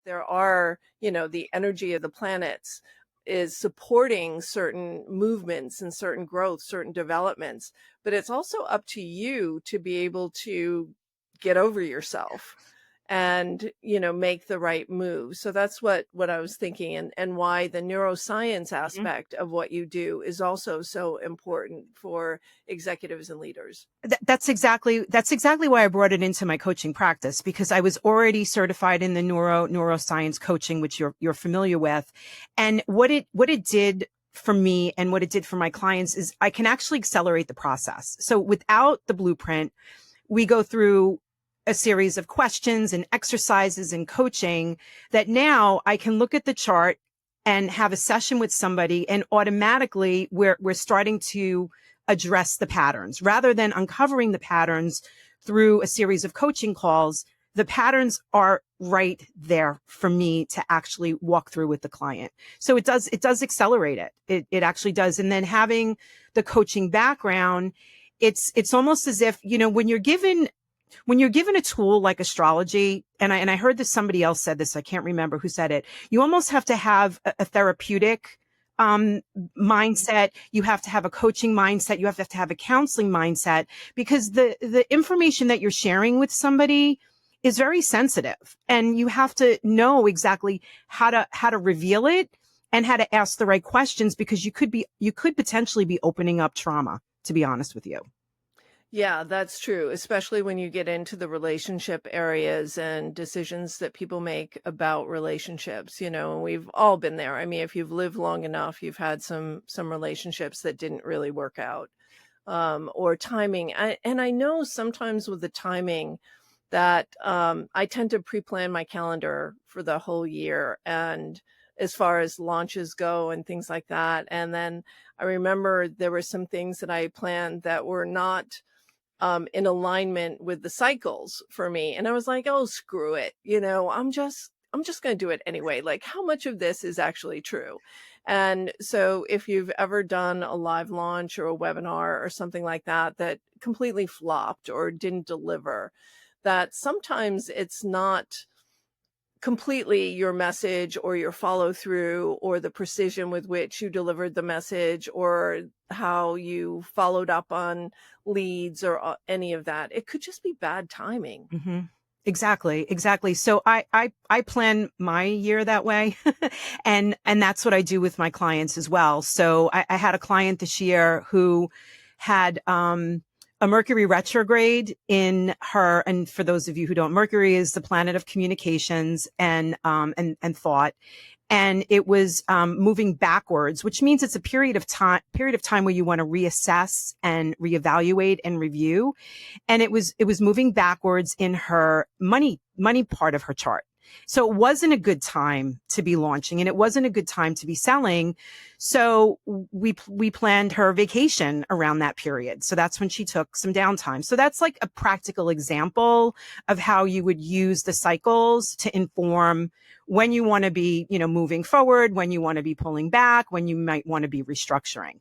there are, the energy of the planets is supporting certain movements and certain growth, certain developments, but it's also up to you to be able to get over yourself and make the right move. So that's what I was thinking, and why the neuroscience Mhm. aspect of what you do is also so important for executives and leaders. That's exactly why I brought it into my coaching practice, because I was already certified in the neuroscience coaching, which you're familiar with. And what it did for me and what it did for my clients is I can actually accelerate the process. So without the blueprint, we go through a series of questions and exercises and coaching that now I can look at the chart and have a session with somebody, and automatically we're starting to address the patterns rather than uncovering the patterns through a series of coaching calls. The patterns are right there for me to actually walk through with the client. So it does accelerate it. It actually does. And then having the coaching background, it's almost as if, when you're given a tool like astrology, and I heard this, somebody else said this, I can't remember who said it. You almost have to have a therapeutic mindset. You have to have a coaching mindset. You have to have a counseling mindset, because the information that you're sharing with somebody is very sensitive, and you have to know exactly how to reveal it and how to ask the right questions, because you could potentially be opening up trauma, to be honest with you. Yeah, that's true, especially when you get into the relationship areas and decisions that people make about relationships, and we've all been there. I mean, if you've lived long enough, you've had some relationships that didn't really work out. Or timing. And I know sometimes with the timing that I tend to pre-plan my calendar for the whole year, and as far as launches go and things like that. And then I remember there were some things that I planned that were not in alignment with the cycles for me. And I was like, oh, screw it. I'm just going to do it anyway. Like, how much of this is actually true? And so if you've ever done a live launch or a webinar or something like that, that completely flopped or didn't deliver, that sometimes it's not completely your message or your follow through or the precision with which you delivered the message or how you followed up on leads or any of that. It could just be bad timing. Hmm. Exactly, exactly. So I plan my year that way, and that's what I do with my clients as well. So I had a client this year who had a Mercury retrograde in her, and for those of you who don't, Mercury is the planet of communications and thought, and it was moving backwards, which means it's a period of time where you want to reassess and reevaluate and review. And it was moving backwards in her money part of her chart. So it wasn't a good time to be launching, and it wasn't a good time to be selling. So we planned her vacation around that period. So that's when she took some downtime. So that's like a practical example of how you would use the cycles to inform when you want to be, moving forward, when you want to be pulling back, when you might want to be restructuring.